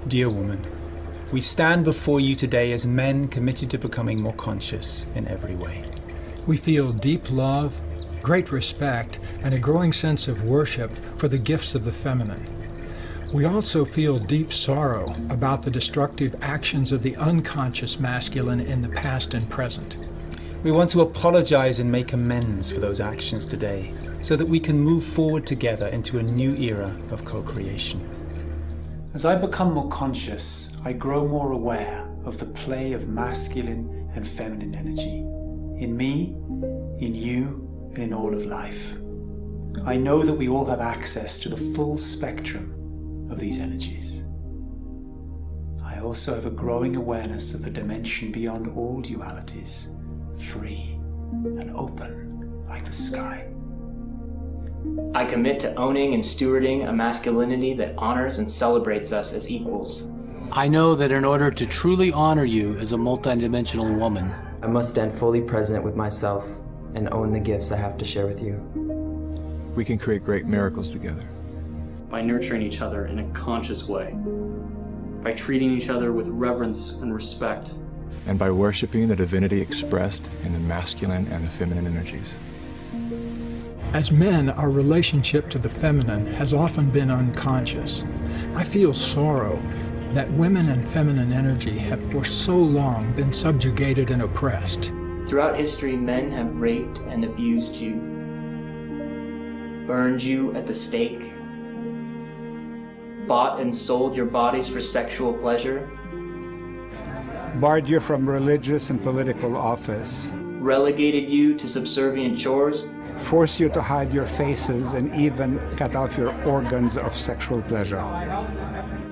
Dear woman, we stand before you today as men committed to becoming more conscious in every way. We feel deep love, great respect, and a growing sense of worship for the gifts of the feminine. We also feel deep sorrow about the destructive actions of the unconscious masculine in the past and present. We want to apologize and make amends for those actions today, so that we can move forward together into a new era of co-creation. As I become more conscious, I grow more aware of the play of masculine and feminine energy in me, in you, and in all of life. I know that we all have access to the full spectrum of these energies. I also have a growing awareness of the dimension beyond all dualities, free and open like the sky. I commit to owning and stewarding a masculinity that honors and celebrates us as equals. I know that in order to truly honor you as a multidimensional woman, I must stand fully present with myself and own the gifts I have to share with you. We can create great miracles together. By nurturing each other in a conscious way, by treating each other with reverence and respect, and by worshiping the divinity expressed in the masculine and the feminine energies. As men, our relationship to the feminine has often been unconscious. I feel sorrow that women and feminine energy have for so long been subjugated and oppressed. Throughout history, men have raped and abused you, burned you at the stake, bought and sold your bodies for sexual pleasure, barred you from religious and political office, relegated you to subservient chores, forced you to hide your faces, and even cut off your organs of sexual pleasure.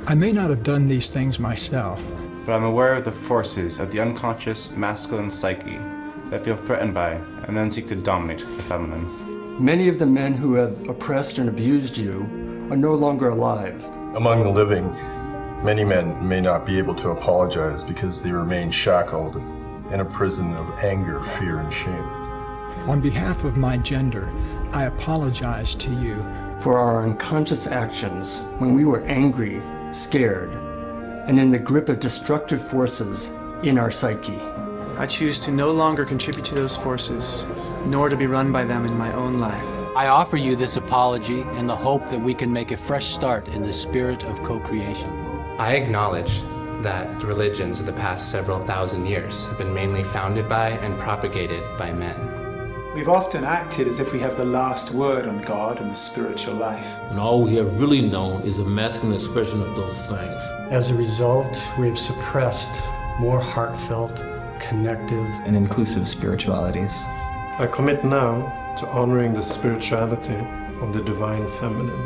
I may not have done these things myself, but I'm aware of the forces of the unconscious masculine psyche that feel threatened by and then seek to dominate the feminine. Many of the men who have oppressed and abused you are no longer alive. Among the living, many men may not be able to apologize because they remain shackled in a prison of anger, fear, and shame. On behalf of my gender, I apologize to you for our unconscious actions when we were angry, scared, and in the grip of destructive forces in our psyche. I choose to no longer contribute to those forces, nor to be run by them in my own life. I offer you this apology in the hope that we can make a fresh start in the spirit of co-creation. I acknowledge that the religions of the past several thousand years have been mainly founded by and propagated by men. We've often acted as if we have the last word on God and the spiritual life. And all we have really known is a masculine expression of those things. As a result, we've suppressed more heartfelt, connective, and inclusive spiritualities. I commit now to honoring the spirituality of the divine feminine.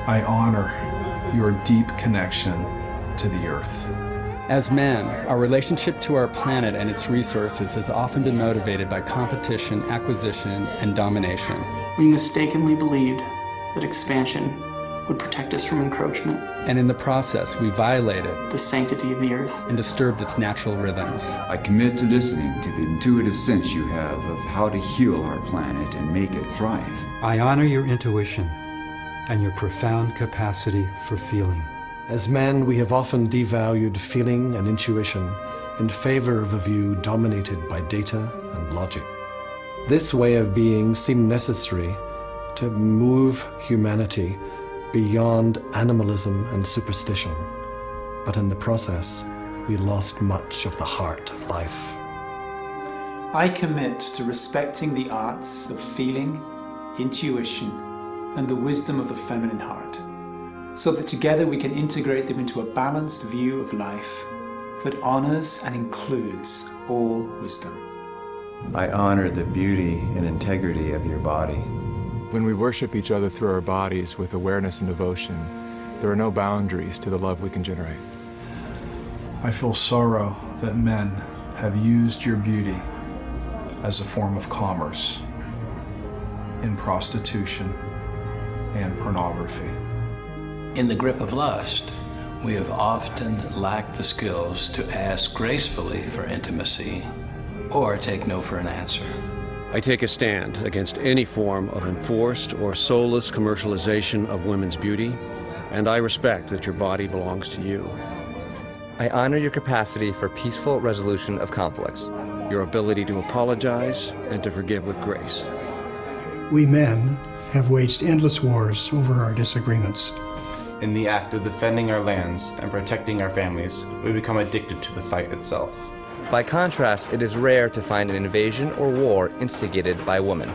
I honor your deep connection to the earth. As men, our relationship to our planet and its resources has often been motivated by competition, acquisition, and domination. We mistakenly believed that expansion would protect us from encroachment. And in the process, we violated the sanctity of the earth and disturbed its natural rhythms. I commit to listening to the intuitive sense you have of how to heal our planet and make it thrive. I honor your intuition and your profound capacity for feeling. As men, we have often devalued feeling and intuition in favor of a view dominated by data and logic. This way of being seemed necessary to move humanity beyond animalism and superstition, but in the process, we lost much of the heart of life. I commit to respecting the arts of feeling, intuition, and the wisdom of the feminine heart, so that together we can integrate them into a balanced view of life that honors and includes all wisdom. I honor the beauty and integrity of your body. When we worship each other through our bodies with awareness and devotion, there are no boundaries to the love we can generate. I feel sorrow that men have used your beauty as a form of commerce in prostitution and pornography. In the grip of lust, we have often lacked the skills to ask gracefully for intimacy or take no for an answer. I take a stand against any form of enforced or soulless commercialization of women's beauty and I respect that your body belongs to you. I honor your capacity for peaceful resolution of conflicts, your ability to apologize and to forgive with grace. We men have waged endless wars over our disagreements. In the act of defending our lands and protecting our families, we become addicted to the fight itself. By contrast, it is rare to find an invasion or war instigated by a woman.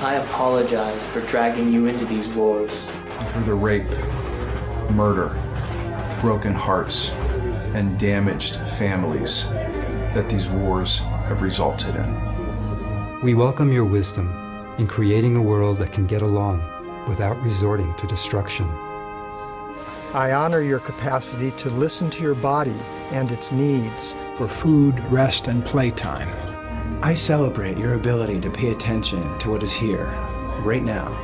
I apologize for dragging you into these wars. For the rape, murder, broken hearts, and damaged families that these wars have resulted in. We welcome your wisdom in creating a world that can get along without resorting to destruction. I honor your capacity to listen to your body and its needs for food, rest, and playtime. I celebrate your ability to pay attention to what is here, right now.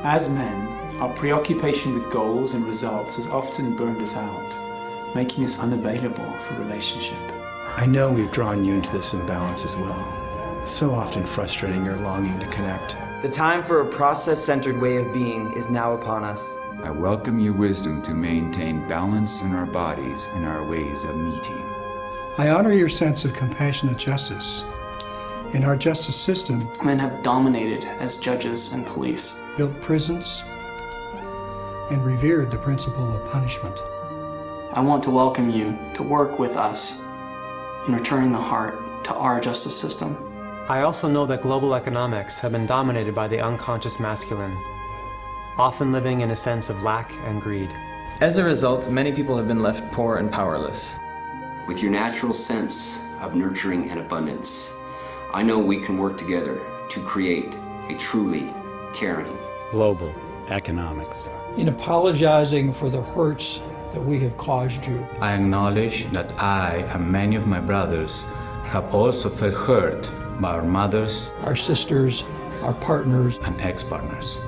As men, our preoccupation with goals and results has often burned us out, making us unavailable for relationship. I know we've drawn you into this imbalance as well, so often frustrating your longing to connect. The time for a process-centered way of being is now upon us. I welcome your wisdom to maintain balance in our bodies and our ways of meeting. I honor your sense of compassionate justice. In our justice system, men have dominated as judges and police, built prisons, and revered the principle of punishment. I want to welcome you to work with us in returning the heart to our justice system. I also know that global economics have been dominated by the unconscious masculine, often living in a sense of lack and greed. As a result, many people have been left poor and powerless. With your natural sense of nurturing and abundance, I know we can work together to create a truly caring global economics. In apologizing for the hurts that we have caused you, I acknowledge that I and many of my brothers have also felt hurt by our mothers, our sisters, our partners, and ex-partners.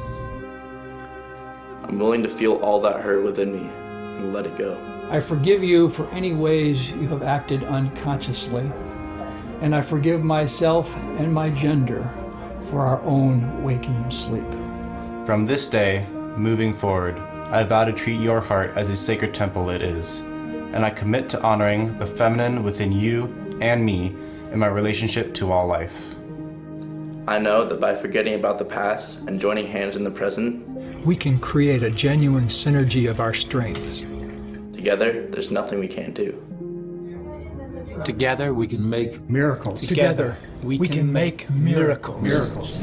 I'm willing to feel all that hurt within me and let it go. I forgive you for any ways you have acted unconsciously, and I forgive myself and my gender for our own waking and sleep. From this day, moving forward, I vow to treat your heart as a sacred temple it is, and I commit to honoring the feminine within you and me in my relationship to all life. I know that by forgetting about the past and joining hands in the present, we can create a genuine synergy of our strengths. Together, there's nothing we can't do. Together, we can make miracles. Together, we can make miracles. Miracles.